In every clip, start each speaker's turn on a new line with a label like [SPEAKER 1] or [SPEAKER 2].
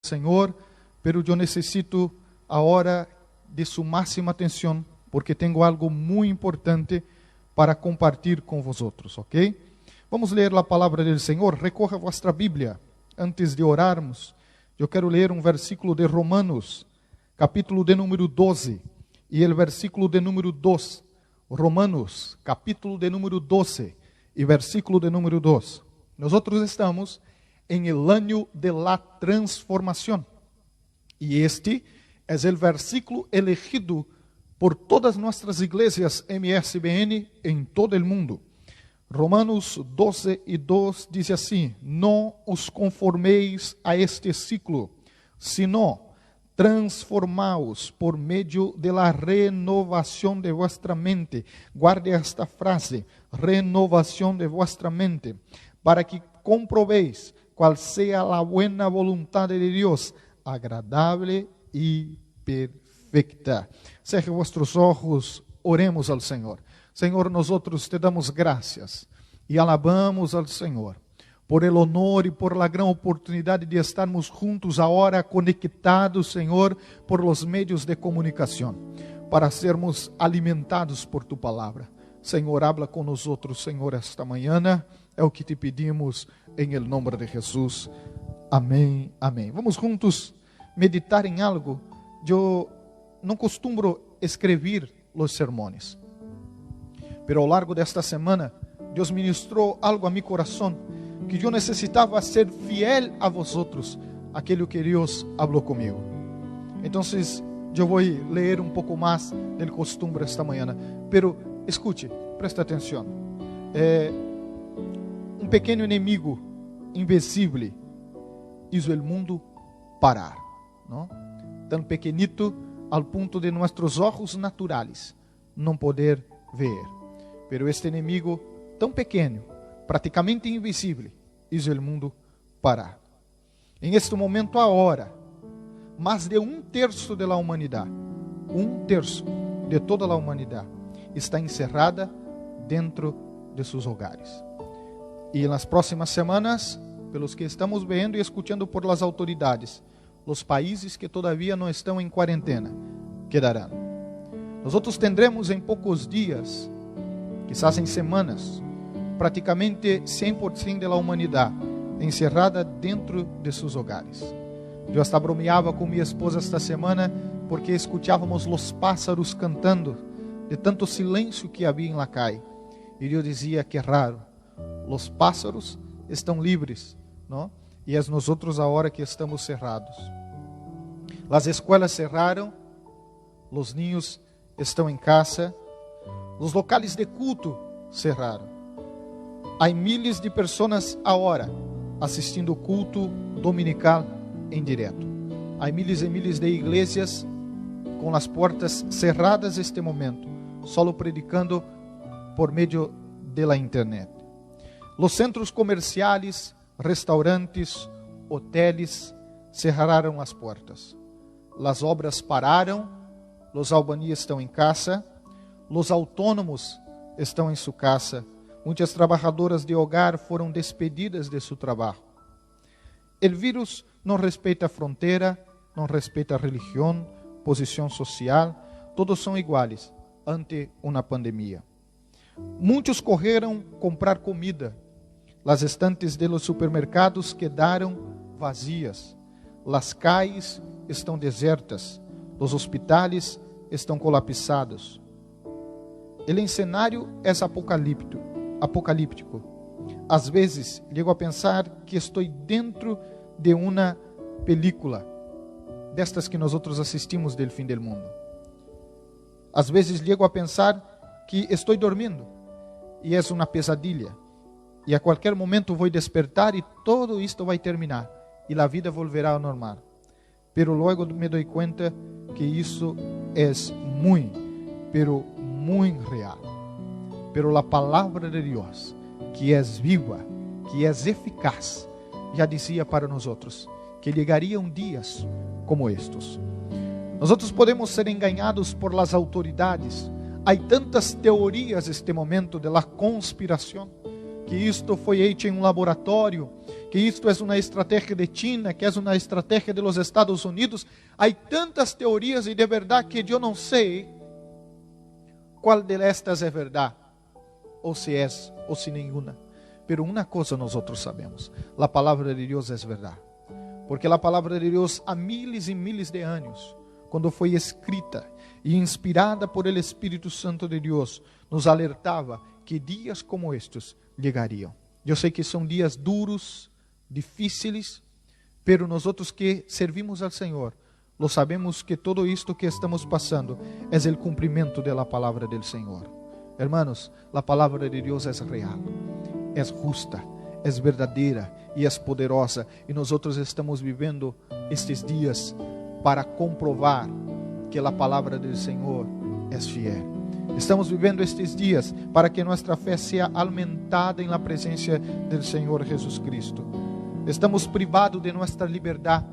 [SPEAKER 1] Senhor, pero eu necessito agora de sua máxima atenção, porque tenho algo muito importante para compartilhar com vosotros, ok? Vamos ler a palavra do Senhor. Recorra a vossa Bíblia. Antes de orarmos, eu quero ler um versículo de Romanos, capítulo de número 12, e o versículo de número 2. Romanos, capítulo de número 12, e versículo de número 2. Nós estamos em el año de la transformação. E este é o versículo elegido por todas nossas igrejas MSBN em todo o mundo. Romanos 12 e 2 diz assim: não os conformeis a este ciclo, sino transformaos por meio de la renovação de vuestra mente. Guarde esta frase, renovação de vuestra mente, para que comprobeis qual seja a buena voluntad de Deus, agradável e perfeita. Cerre vuestros ojos, oremos ao Senhor. Senhor, nós te damos graças e alabamos ao Senhor por el honor e por la gran oportunidade de estarmos juntos agora, conectados, Senhor, por los medios de comunicação, para sermos alimentados por tu palavra. Senhor, habla com nós, Senhor, esta manhã. É o que te pedimos em el nome de Jesus. Amém, amém. Vamos juntos meditar em algo. Eu não costumo escrever os sermões, pero ao largo desta semana, Deus ministrou algo a meu coração, que eu necessitava ser fiel a vosotros, aquilo que Deus falou comigo. Então, eu vou ler um pouco mais do costume esta manhã, pero escute, preste atenção. Um pequeno inimigo invisível hizo o mundo parar, não? Tão pequenito ao ponto de nossos olhos naturais não poder ver. Pero este inimigo tão pequeno, praticamente invisível, hizo o mundo parar. Em este momento agora, mais de 1/3 da humanidade, 1/3 de toda a humanidade, está encerrada dentro de seus hogares. E nas próximas semanas, pelos que estamos vendo e escutando por las autoridades, os países que todavia não estão em quarentena quedarão. Nós tendremos em poucos dias, quizás em semanas, praticamente 100% da humanidade encerrada dentro de seus hogares. Eu hasta bromeava com minha esposa esta semana porque escutávamos os pássaros cantando de tanto silêncio que havia em la calle. E eu dizia que raro, os pássaros estão livres, não? E é nós agora que estamos cerrados. As escolas cerraram, os niños estão em casa, os locais de culto cerraram. Há miles de pessoas agora assistindo o culto dominical em direto. Há miles e miles de igrejas com as portas cerradas este momento, só predicando por meio da internet. Os centros comerciais, restaurantes, hotéis cerraram as portas. As obras pararam, os albaníes estão em casa, os autônomos estão em sua casa. Muitas trabalhadoras de hogar foram despedidas de seu trabalho. O vírus não respeita a fronteira, não respeita a religião, posição social, todos são iguais ante uma pandemia. Muitos correram comprar comida. As estantes de los supermercados quedaram vazias. As calles estão desertas. Os hospitais estão colapsados. O cenário é apocalíptico. Às vezes, chego a pensar que estou dentro de uma película destas que nós assistimos do fim do mundo. Às vezes, chego a pensar que estou dormindo e é uma pesadilha. E a qualquer momento vou despertar e todo isto vai terminar. E a vida volverá ao normal. Pero logo me dou conta que isso é muito real. Pero a palavra de Deus, que é viva, que é eficaz, já dizia para nós que chegariam dias como estes. Nós podemos ser enganados por las autoridades. Há tantas teorias neste momento de la conspiração. que isto foi hecho em um laboratório, que isto é uma estratégia de China, que é uma estratégia de los Estados Unidos. Há tantas teorias e de verdade que eu não sei qual de estas é verdade, ou se é, ou se nenhuma. Pero uma coisa nós sabemos: a palavra de Deus é verdade. Porque a palavra de Deus, há miles e miles de anos, quando foi escrita e inspirada por el Espírito Santo de Deus, nos alertava que dias como estes chegariam. Eu sei que são dias duros, difíceis, pero nós que servimos ao Senhor, lo sabemos que todo isto que estamos passando é o cumprimento da palavra do Senhor. Hermanos, a palavra de Deus é real, é justa, é verdadeira e é poderosa, e nós estamos vivendo estes dias para comprovar que a palavra do Senhor é fiel. Estamos vivendo estes dias para que nossa fé seja aumentada em la presença do Senhor Jesus Cristo. Estamos privados de nossa liberdade.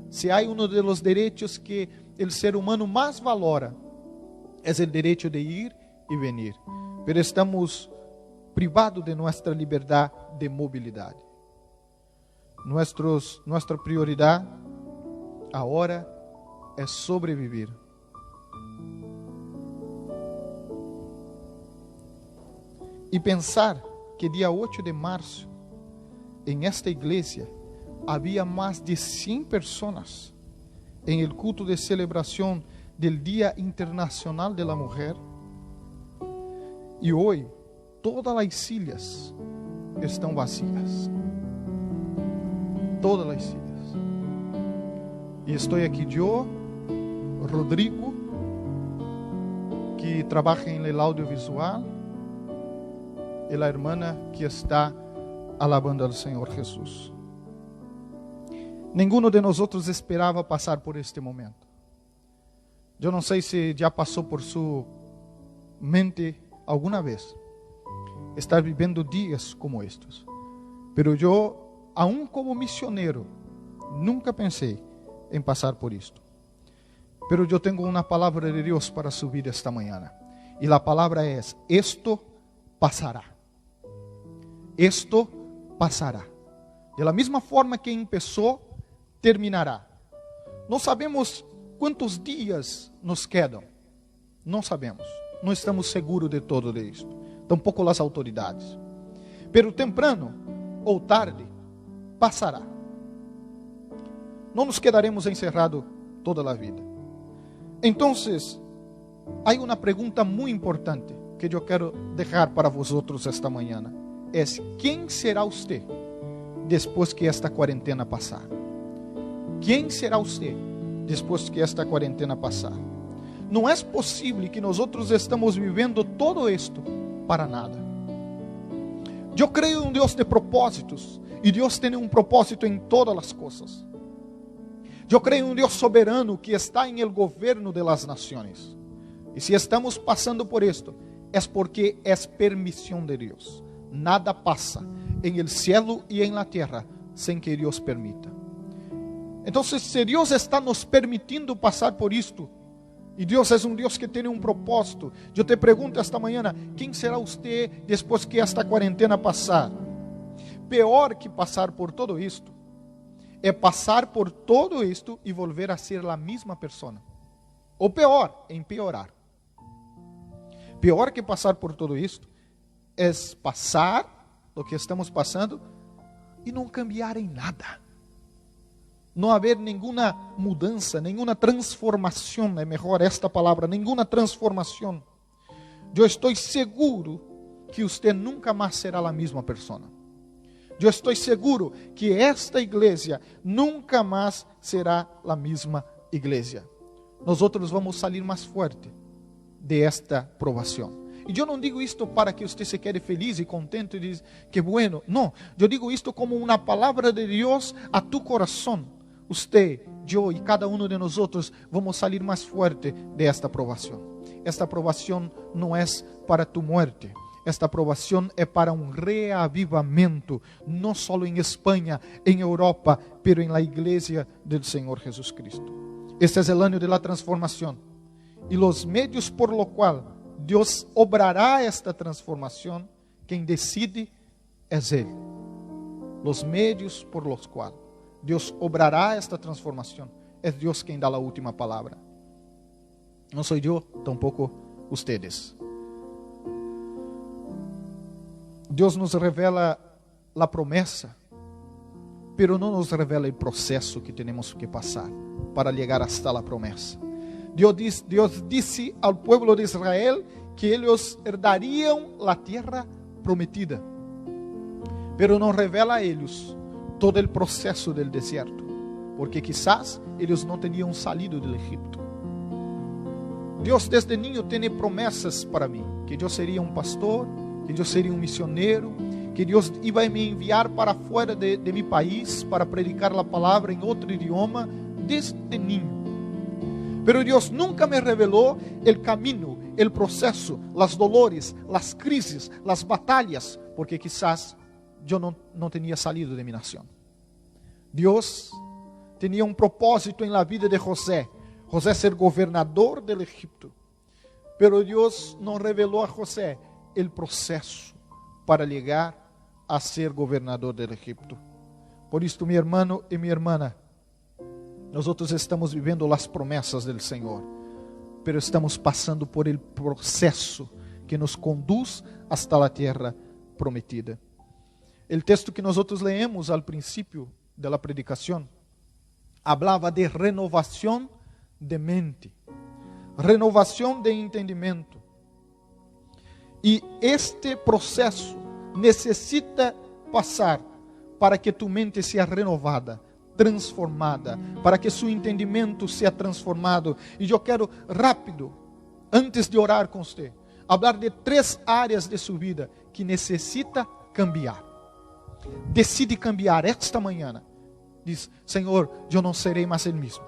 [SPEAKER 1] Se há um dos direitos que o ser humano mais valora, é o direito de ir e venir. Mas estamos privados de nossa liberdade de mobilidade. Nossa prioridade agora é sobreviver. E pensar que dia 8 de março, em esta igreja, havia mais de 100 pessoas em el culto de celebração del Dia Internacional de la Mujer. E hoje, todas as ilhas estão vazias. Todas as ilhas. E estou aqui eu, Rodrigo, que trabalha em el audiovisual, e a irmã que está alabando ao Senhor Jesus. Nenhum de nós esperava passar por este momento. Eu não sei se já passou por sua mente alguma vez estar vivendo dias como estes. Pero eu, aún como missioneiro, nunca pensei em passar por isto. Pero eu tenho uma palavra de Deus para subir esta manhã. E a palavra é: esto passará. Esto passará. De la mesma forma que começou, terminará. Não sabemos quantos dias nos quedam. Não sabemos. Não estamos seguros de todo isto. Tampouco as autoridades. Pero temprano ou tarde, passará. Não nos quedaremos encerrados toda a vida. Então, há uma pergunta muito importante que eu quero deixar para vosotros esta manhã. É: quem será você depois que esta quarentena passar? Quem será você depois que esta quarentena passar? Não é possível que nós estamos vivendo todo isto para nada. Eu creio em um Deus de propósitos, e Deus tem um propósito em todas as coisas. Eu creio em um Deus soberano que está em el governo de las nações. E se estamos passando por isto, é porque é permissão de Deus. Nada passa em el cielo e em la terra sem que Deus permita. Então, se Deus está nos permitindo passar por isto, e Deus é um Deus que tem um propósito, eu te pergunto esta manhã: quem será você depois que esta quarentena passar? Pior que passar por todo isto é passar por todo isto e volver a ser a mesma pessoa. Ou pior, empeorar. Pior que passar por todo isto é passar o que estamos passando e não cambiar em nada. Não haver nenhuma mudança, nenhuma transformação, é melhor esta palavra, nenhuma transformação. Eu estou seguro que você nunca mais será a mesma pessoa. Eu estou seguro que esta igreja nunca mais será a mesma igreja. Nós vamos sair mais forte de esta provação. E eu não digo isto para que você se quede feliz e contente e diz que bueno. Não, eu digo isto como uma palavra de Deus a tu coração. Você, eu e cada um de nós vamos sair mais forte de esta provação. Esta provação não é para tu morte. Esta provação é para um reavivamento, não só em Espanha, em Europa, pero em la igreja do Senhor Jesus Cristo. Este é o ano de la transformação. E os medios por lo qual Deus obrará esta transformação, quem decide es Él. Los medios por los cuales Dios obrará esta transformación. Es Dios quien da la última palabra. No soy yo, tampoco ustedes. Dios nos revela la promesa, pero no nos revela el proceso que tenemos que pasar para llegar hasta la promesa. Dios dice al pueblo de Israel que ellos herdarían la tierra prometida, pero no revela a ellos todo el proceso del desierto, porque quizás ellos no tenían salido del Egipto. Dios desde niño tiene promesas para mí, que yo sería un pastor, que yo sería un misionero, que Dios iba a me enviar para fuera de mi país para predicar la palabra en otro idioma desde niño. Pero Dios nunca me reveló el camino, el proceso, las dolores, las crisis, las batallas, porque quizás yo no tenía salido de mi nación. Dios tenía un propósito en la vida de José. José ser gobernador del Egipto. Pero Dios no reveló a José el proceso para llegar a ser gobernador del Egipto. Por esto, mi hermano y mi hermana, nosotros estamos viviendo las promesas del Señor, pero estamos pasando por el proceso que nos conduce hasta la tierra prometida. El texto que nosotros leemos al principio de la predicación hablaba de renovación de mente, renovación de entendimiento. E este processo necessita passar para que tu mente seja renovada, transformada, para que seu entendimento seja transformado. E eu quero rápido, antes de orar com você, falar de 3 áreas de sua vida que necessita cambiar. Decide cambiar esta manhã. Diz: Senhor, eu não serei mais o mesmo.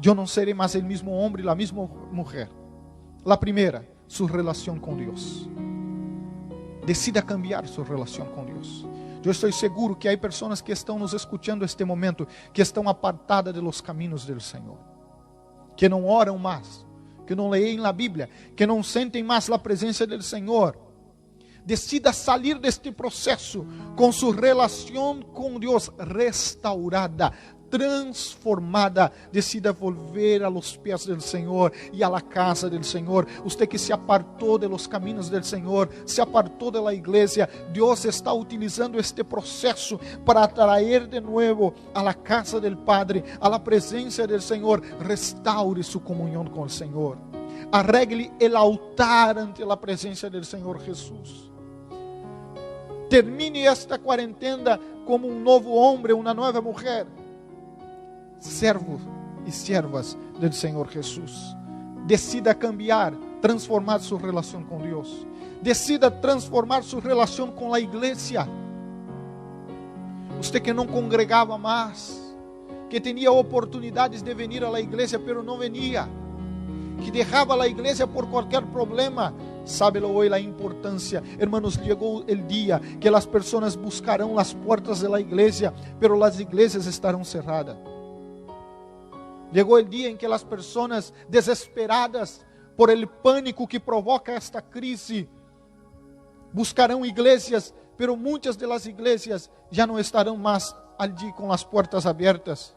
[SPEAKER 1] Eu não serei mais o mesmo homem, a mesma mulher. A primeira, sua relação com Deus. Decida cambiar sua relação com Deus. Eu estou seguro que há pessoas que estão nos escutando este momento, que estão apartadas de los caminhos do Senhor, que não oram mais, que não leem a Bíblia, que não sentem mais a presença do Senhor. Decida sair deste processo com sua relação com Deus restaurada, transformada. Decida volver a los pés del Senhor e a la casa del Senhor. Usted que se apartou de los caminos del Senhor, se apartou de la iglesia, Deus está utilizando este processo para traer de nuevo a la casa del Padre, a la presencia del Senhor. Restaure su comunión con el Senhor. Arregle el altar ante la presencia del Senhor Jesús. Termine esta quarentena como um novo homem, uma nova mulher. Servos e servas do Senhor Jesus. Decida cambiar, transformar sua relação com Deus. Decida transformar sua relação com a igreja. Você que não congregava mais, que tinha oportunidades de vir à igreja, pero não venia, que deixava a igreja por qualquer problema. Sábelo hoy la importancia, hermanos. Llegó el día que las personas buscarán las puertas de la iglesia, pero las iglesias estarán cerradas. Llegó el día en que las personas desesperadas por el pánico que provoca esta crisis buscarán iglesias, pero muchas de las iglesias ya no estarán más allí con las puertas abiertas.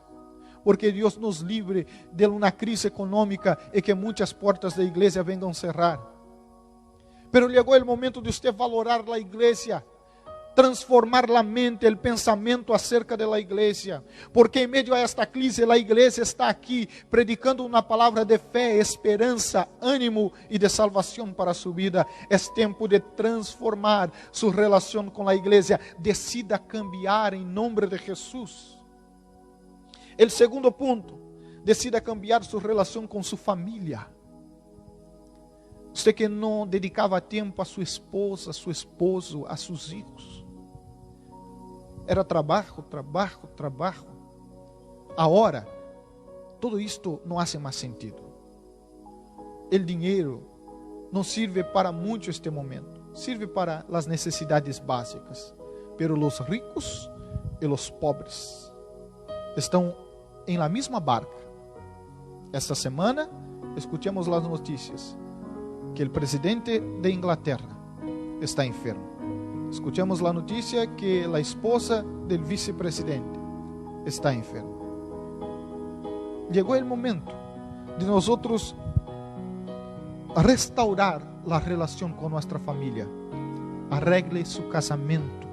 [SPEAKER 1] Porque Dios nos libre de una crisis económica y que muchas puertas de iglesia vengan a cerrar. Pero llegó el momento de usted valorar la iglesia, transformar la mente, el pensamiento acerca de la iglesia, porque en medio de esta crisis la iglesia está aquí predicando una palabra de fe, esperanza, ánimo y de salvación para su vida. Es tiempo de transformar su relación con la iglesia. Decida cambiar en nombre de Jesús. El segundo punto, decida cambiar su relación con su familia. Você que não dedicava tempo a sua esposa, a seu esposo, a seus filhos. Era trabalho, trabalho, trabalho. Agora, tudo isto não faz mais sentido. O dinheiro não serve para muito este momento. Serve para as necessidades básicas. Pero os ricos e os pobres estão em la mesma barca. Esta semana, escutamos as notícias que o presidente de Inglaterra está enfermo. escuchamos la noticia que la esposa del vicepresidente está enferma. Llegó el momento de nosotros restaurar la relación con nuestra familia. Arregle su casamento,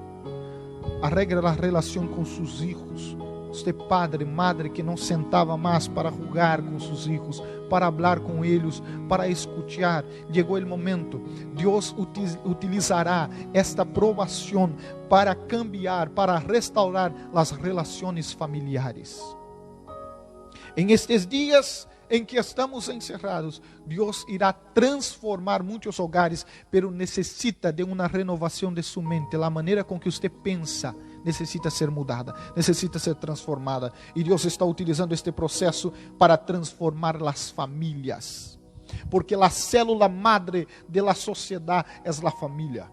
[SPEAKER 1] arregle la relación con sus hijos. Usted padre, madre que não sentava mais para jugar com seus hijos, para hablar com eles, para escuchar. Chegou o momento. Deus utilizará esta provação para cambiar, para restaurar as relações familiares. Em estes dias em que estamos encerrados, Deus irá transformar muitos hogares, pero necessita de uma renovação de sua mente. A maneira com que você pensa necessita ser mudada, necessita ser transformada. E Deus está utilizando este processo para transformar as famílias. Porque a célula madre de la sociedade é a família.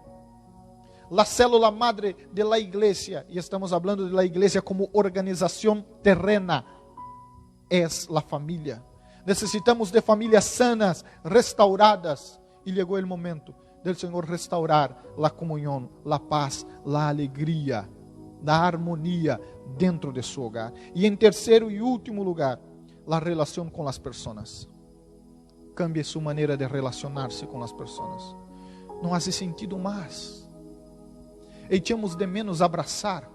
[SPEAKER 1] La célula madre de la iglesia, e estamos falando de la iglesia como organização terrena, é la família. Necessitamos de famílias sanas, restauradas. E chegou o momento do Senhor restaurar a comunhão, a paz, a alegria, a harmonia dentro de seu hogar. E em terceiro e último lugar, a relação com as pessoas. Cambie sua maneira de relacionar-se com as pessoas. Não faz sentido mais. Echamos de menos abraçar.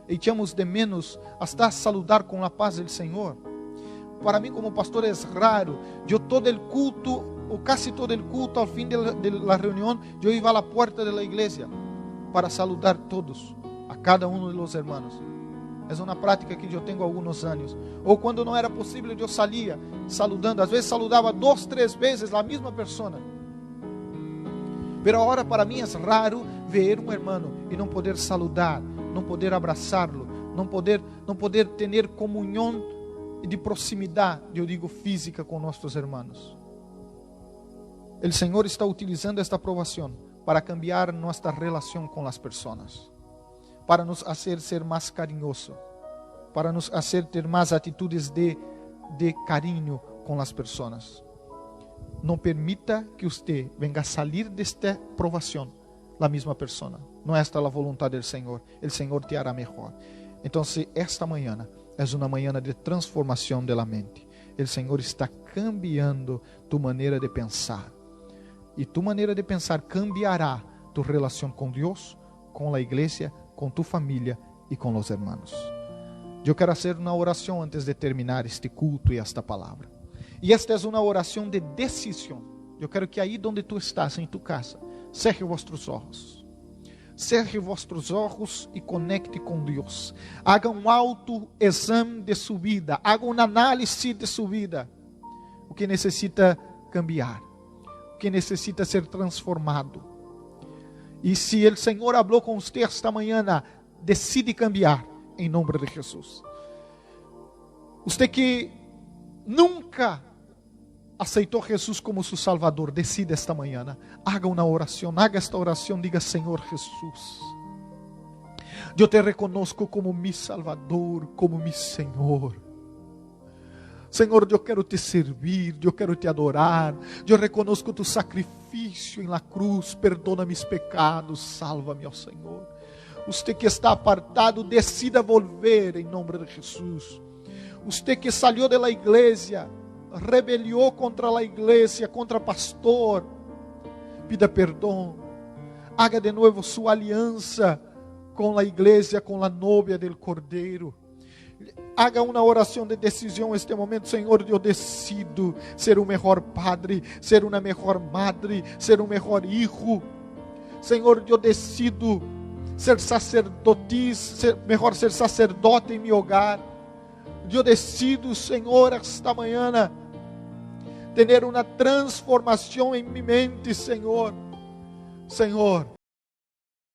[SPEAKER 1] Echamos de menos hasta saludar com a paz do Senhor. Para mim, como pastor, é raro. Eu todo o culto, ou quase todo o culto, ao fim de la reunião, eu ia à porta da igreja para saludar todos, a cada um dos hermanos. É uma prática que eu tenho há alguns anos. Ou quando não era possível, eu saía saludando. Às vezes saludava 2, 3 vezes a mesma pessoa. Mas agora para mim é raro ver um irmão e não poder saludar, não poder abraçá-lo, não poder ter comunhão de proximidade, eu digo física, com nossos irmãos. O Senhor está utilizando esta aprovação para cambiar nossa relação com as pessoas, para nos fazer ser mais carinhoso, para nos fazer ter mais atitudes de carinho com as pessoas. Não permita que você venga a sair desta aprovação a mesma pessoa. Não é esta a vontade do Senhor. O Senhor te hará melhor. Então, esta manhã é uma manhã de transformação da mente. O Senhor está cambiando tu maneira de pensar. E tu maneira de pensar cambiará tu relação com Deus, com a igreja, com tu família e com os irmãos. Eu quero fazer uma oração antes de terminar este culto e esta palavra. E esta é uma oração de decisão. Eu quero que aí onde tu estás, em tu casa, cerre vossos olhos. Cerre vossos olhos e conecte com Deus. Haga um autoexame de sua vida. Haga uma análise de sua vida. O que necessita cambiar. O que necessita ser transformado. E se o Senhor falou com você esta manhã, decide cambiar em nome de Jesus. Você que nunca aceitou Jesus como seu Salvador, decida esta manhã, haga uma oração, haga esta oração, diga: Senhor Jesus, eu te reconozco como mi Salvador, como mi Senhor. Senhor, eu quero te servir, eu quero te adorar, eu reconozco tu sacrifício na cruz, perdona mis pecados, salva-me, ó Senhor. Você que está apartado, decida volver em nome de Jesus. Você que saiu da igreja, rebeliou contra a igreja, contra o pastor, pida perdão, haga de novo sua aliança com a igreja, com a novia del Cordeiro. Haga uma oração de decisão neste momento: Senhor, eu decido ser o melhor padre, ser uma melhor madre, ser um melhor hijo. Senhor, eu decido ser sacerdotisa, melhor ser sacerdote em meu hogar. Eu decido, Senhor, esta manhã, ter uma transformação em minha mente, Senhor. Senhor,